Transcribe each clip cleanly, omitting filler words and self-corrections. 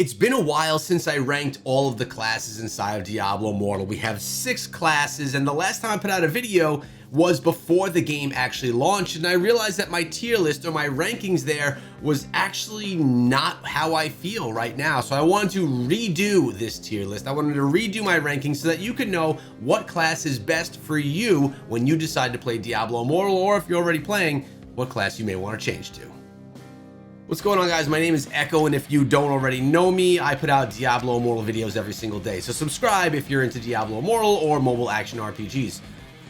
It's been a while since I ranked all of the classes inside of Diablo Immortal. We have 6 classes, and the last time I put out a video was before the game actually launched, and I realized that my tier list or my rankings there was actually not how I feel right now. So I wanted to redo this tier list. I wanted to redo my rankings so that you can know what class is best for you when you decide to play Diablo Immortal, or if you're already playing, what class you may want to change to. What's going on, guys? My name is Echo, and if you don't already know me, I put out Diablo Immortal videos every single day. So subscribe if you're into Diablo Immortal or mobile action RPGs,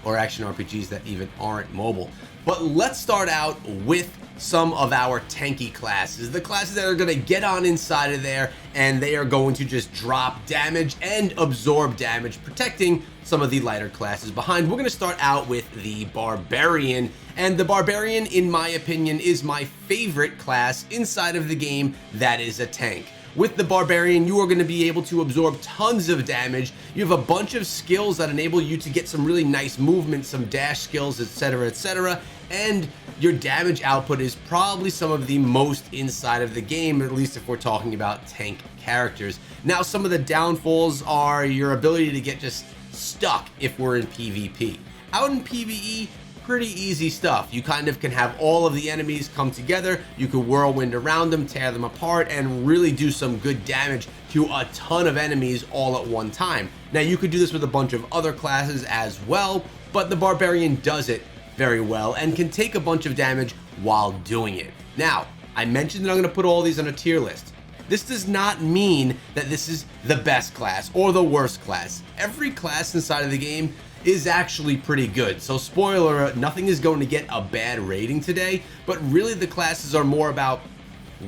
or action RPGs that even aren't mobile. But let's start out with some of our tanky classes, the classes that are going to get on inside of there, and they are going to just drop damage and absorb damage, protecting some of the lighter classes behind. We're going to start out with the Barbarian, and the Barbarian, in my opinion, is my favorite class inside of the game that is a tank. With the Barbarian, you are going to be able to absorb tons of damage. You have a bunch of skills that enable you to get some really nice movement, some dash skills, etc., and your damage output is probably some of the most inside of the game, at least if we're talking about tank characters. Now, some of the downfalls are your ability to get just stuck if we're in PvP. Out in PvE, pretty easy stuff. You kind of can have all of the enemies come together, you could whirlwind around them, tear them apart, and really do some good damage to a ton of enemies all at one time. Now, you could do this with a bunch of other classes as well, but the Barbarian does it very well and can take a bunch of damage while doing it. Now, I mentioned that I'm going to put all these on a tier list. This does not mean that this is the best class or the worst class. Every class inside of the game is actually pretty good. So spoiler, nothing is going to get a bad rating today, but really the classes are more about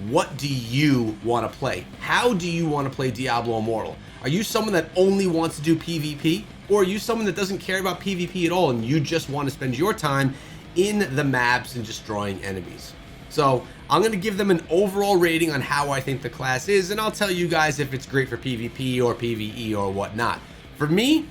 what do you want to play? How do you want to play Diablo Immortal? Are you someone that only wants to do PvP? Or are you someone that doesn't care about PvP at all and you just want to spend your time in the maps and destroying enemies? So I'm going to give them an overall rating on how I think the class is, and I'll tell you guys if it's great for PvP or PvE or whatnot. For me,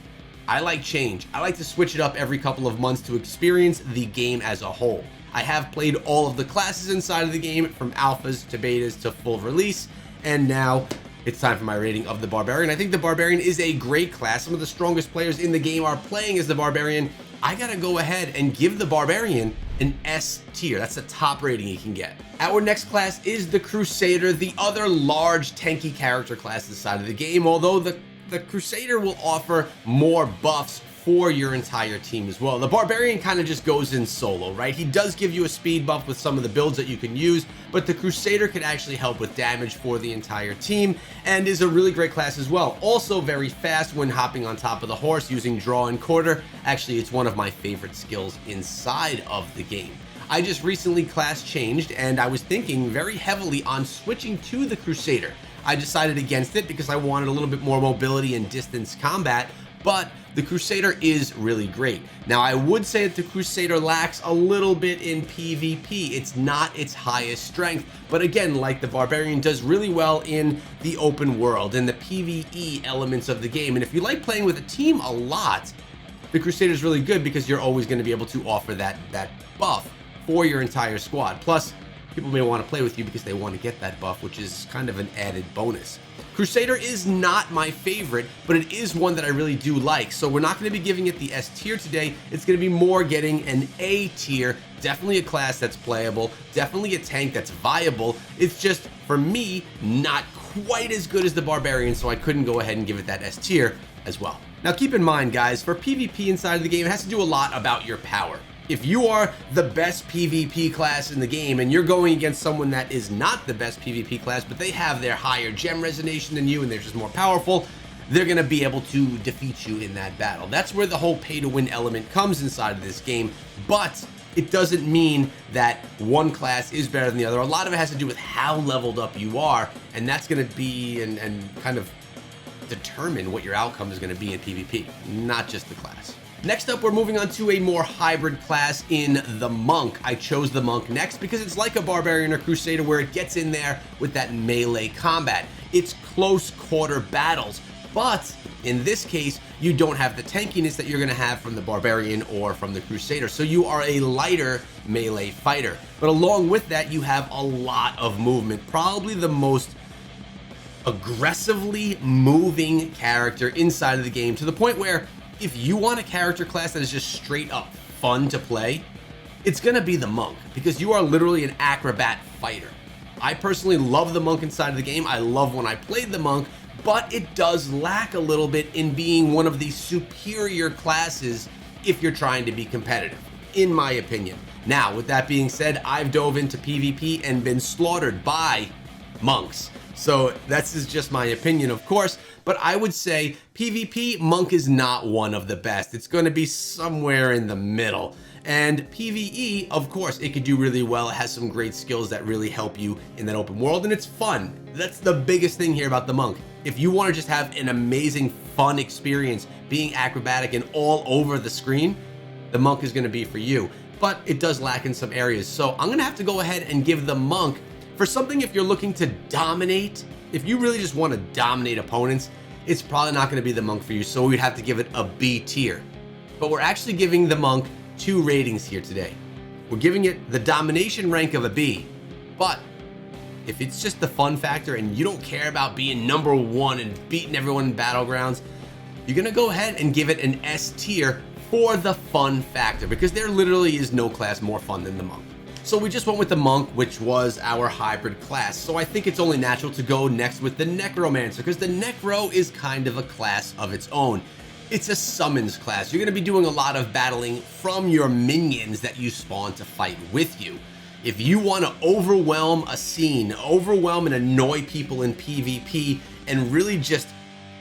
I like change. I like to switch it up every couple of months to experience the game as a whole. I have played all of the classes inside of the game, from alphas to betas to full release, and now it's time for my rating of the Barbarian. I think the Barbarian is a great class. Some of the strongest players in the game are playing as the Barbarian. I gotta go ahead and give the Barbarian an S tier. That's the top rating you can get. Our next class is the Crusader, the other large tanky character class inside of the game, although the Crusader will offer more buffs for your entire team as well. The Barbarian kind of just goes in solo, right? He does give you a speed buff with some of the builds that you can use, but the Crusader can actually help with damage for the entire team and is a really great class as well. Also very fast when hopping on top of the horse using draw and quarter. Actually, it's one of my favorite skills inside of the game. I just recently class changed, and I was thinking very heavily on switching to the Crusader. I decided against it because I wanted a little bit more mobility and distance combat, but the Crusader is really great. Now, I would say that the Crusader lacks a little bit in PvP. It's not its highest strength, but again, like the Barbarian, does really well in the open world, in the PvE elements of the game. And if you like playing with a team a lot, the Crusader is really good because you're always going to be able to offer that buff for your entire squad. Plus, people may want to play with you because they want to get that buff, which is kind of an added bonus. Crusader is not my favorite, but it is one that I really do like. So we're not going to be giving it the S tier today. It's going to be more getting an A tier. Definitely a class that's playable. Definitely a tank that's viable. It's just, for me, not quite as good as the Barbarian, so I couldn't go ahead and give it that S tier as well. Now keep in mind, guys, for PvP inside of the game, it has to do a lot about your power. If you are the best PvP class in the game and you're going against someone that is not the best PvP class, but they have their higher gem resonation than you and they're just more powerful, they're going to be able to defeat you in that battle. That's where the whole pay-to-win element comes inside of this game, but it doesn't mean that one class is better than the other. A lot of it has to do with how leveled up you are, and that's going to be and kind of determine what your outcome is going to be in PvP, not just the class. Next up, we're moving on to a more hybrid class in the Monk. I chose the Monk next because it's like a Barbarian or Crusader where it gets in there with that melee combat. It's close quarter battles, but in this case, you don't have the tankiness that you're going to have from the Barbarian or from the Crusader, so you are a lighter melee fighter. But along with that, you have a lot of movement, probably the most aggressively moving character inside of the game, to the point where if you want a character class that is just straight up fun to play, it's gonna be the monk, because you are literally an acrobat fighter. I personally love the monk inside of the game. I love when I played the monk, but it does lack a little bit in being one of the superior classes if you're trying to be competitive, in my opinion. Now, with that being said, I've dove into PvP and been slaughtered by monks. So that's just my opinion, of course, but I would say PvP, monk is not one of the best. It's going to be somewhere in the middle. And PvE, of course, it could do really well. It has some great skills that really help you in that open world, and it's fun. That's the biggest thing here about the monk. If you want to just have an amazing, fun experience being acrobatic and all over the screen, the monk is going to be for you. But it does lack in some areas. So I'm going to have to go ahead and give the monk, for something if you're looking to dominate, if you really just want to dominate opponents, it's probably not going to be the monk for you. So we'd have to give it a B tier. But we're actually giving the monk 2 ratings here today. We're giving it the domination rank of a B, but if it's just the fun factor and you don't care about being number 1 and beating everyone in battlegrounds, you're gonna go ahead and give it an S tier for the fun factor, because there literally is no class more fun than the monk. So we just went with the monk, which was our hybrid class. So I think it's only natural to go next with the Necromancer, because the Necro is kind of a class of its own. It's a summons class. You're going to be doing a lot of battling from your minions that you spawn to fight with you. If you want to overwhelm a scene, overwhelm and annoy people in PvP, and really just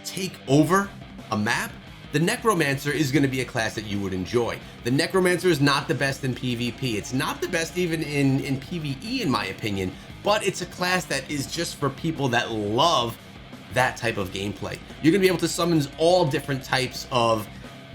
take over a map, the Necromancer is going to be a class that you would enjoy. The Necromancer is not the best in PvP. It's not the best even in PvE, in my opinion, but it's a class that is just for people that love that type of gameplay. You're going to be able to summon all different types of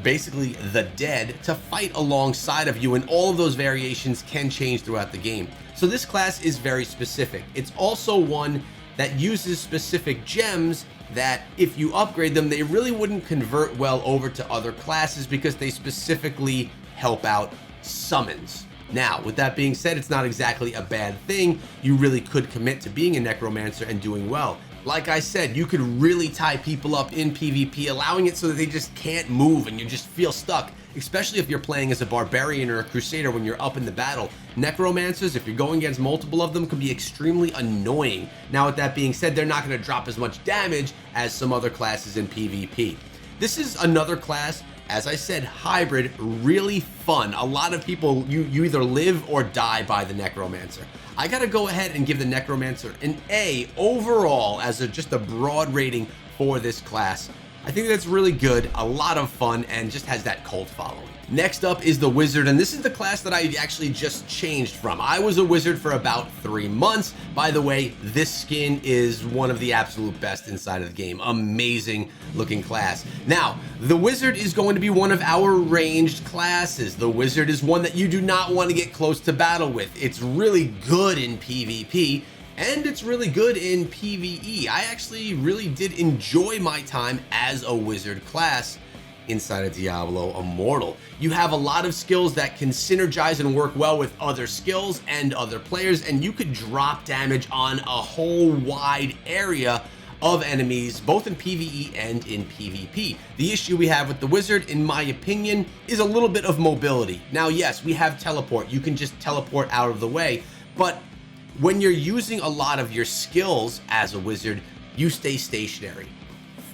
basically the dead to fight alongside of you, and all of those variations can change throughout the game. So this class is very specific. It's also one that uses specific gems that if you upgrade them, they really wouldn't convert well over to other classes because they specifically help out summons. Now, with that being said, it's not exactly a bad thing. You really could commit to being a Necromancer and doing well. Like I said, you could really tie people up in PvP, allowing it so that they just can't move and you just feel stuck, especially if you're playing as a Barbarian or a Crusader when you're up in the battle. Necromancers, if you're going against multiple of them, can be extremely annoying. Now, with that being said, they're not going to drop as much damage as some other classes in PvP. This is another class, as I said, hybrid, really fun. A lot of people, you either live or die by the Necromancer. I gotta go ahead and give the Necromancer an A overall as just a broad rating for this class. I think that's really good, a lot of fun, and just has that cult following. Next up is the Wizard, and this is the class that I actually just changed from. I was a Wizard for about 3 months. By the way, this skin is one of the absolute best inside of the game. Amazing looking class. Now, the Wizard is going to be one of our ranged classes. The Wizard is one that you do not want to get close to battle with. It's really good in PvP, and it's really good in PvE. I actually really did enjoy my time as a Wizard class inside of Diablo Immortal. You have a lot of skills that can synergize and work well with other skills and other players, and you could drop damage on a whole wide area of enemies, both in PvE and in PvP. The issue we have with the Wizard, in my opinion, is a little bit of mobility. Now, yes, we have teleport. You can just teleport out of the way, but when you're using a lot of your skills as a Wizard, you stay stationary.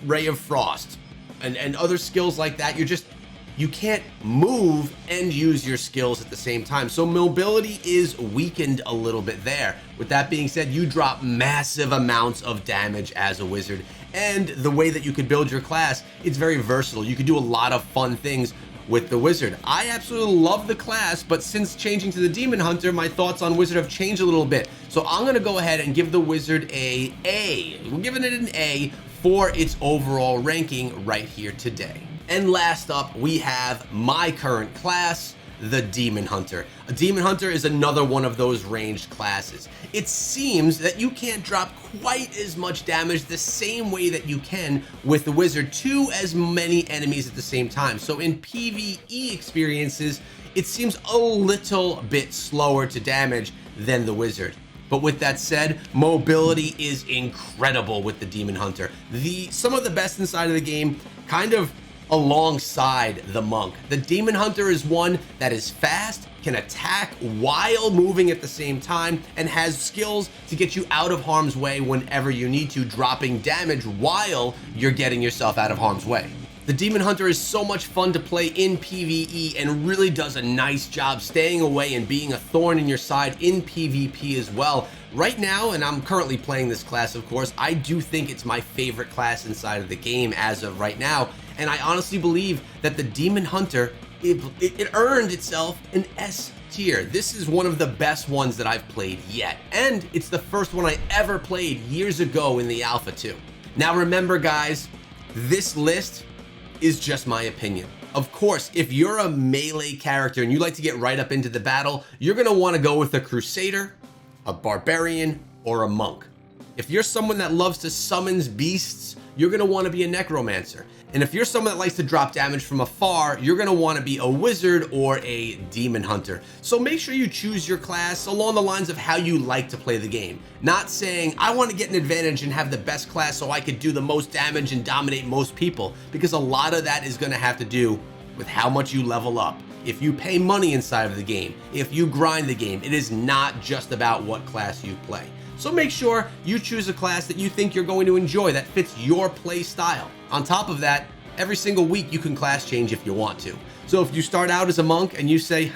Ray of Frost, and other skills like that, you can't move and use your skills at the same time. So mobility is weakened a little bit there. With that being said, you drop massive amounts of damage as a Wizard, and the way that you could build your class, it's very versatile. You could do a lot of fun things with the Wizard. I absolutely love the class, but since changing to the Demon Hunter, my thoughts on Wizard have changed a little bit. So I'm gonna go ahead and give the Wizard a A. We're giving it an A for its overall ranking right here today. And last up, we have my current class, the Demon Hunter. A Demon Hunter is another one of those ranged classes. It seems that you can't drop quite as much damage the same way that you can with the Wizard to as many enemies at the same time. So in PvE experiences, it seems a little bit slower to damage than the Wizard. But with that said, mobility is incredible with the Demon Hunter. Some of the best inside of the game, kind of alongside the Monk. The Demon Hunter is one that is fast, can attack while moving at the same time, and has skills to get you out of harm's way whenever you need to, dropping damage while you're getting yourself out of harm's way. The Demon Hunter is so much fun to play in PvE and really does a nice job staying away and being a thorn in your side in PvP as well. Right now, and I'm currently playing this class, of course, I do think it's my favorite class inside of the game as of right now, and I honestly believe that the Demon Hunter, it earned itself an S tier. This is one of the best ones that I've played yet, and it's the first one I ever played years ago in the alpha too. Now remember guys, this list is just my opinion. Of course, if you're a melee character and you like to get right up into the battle, you're gonna wanna go with a Crusader, a Barbarian, or a Monk. If you're someone that loves to summon beasts, you're gonna wanna be a Necromancer. And if you're someone that likes to drop damage from afar, you're gonna wanna be a Wizard or a Demon Hunter. So make sure you choose your class along the lines of how you like to play the game. Not saying, I wanna get an advantage and have the best class so I could do the most damage and dominate most people, because a lot of that is gonna have to do with how much you level up. If you pay money inside of the game, if you grind the game, it is not just about what class you play. So make sure you choose a class that you think you're going to enjoy, that fits your play style. On top of that, every single week you can class change if you want to. So if you start out as a Monk and you say,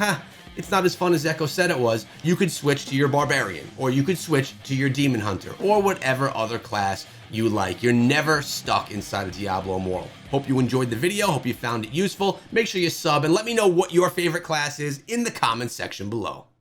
it's not as fun as Echo said it was, you could switch to your Barbarian, or you could switch to your Demon Hunter, or whatever other class you like. You're never stuck inside of Diablo Immortal. Hope you enjoyed the video, hope you found it useful. Make sure you sub and let me know what your favorite class is in the comments section below.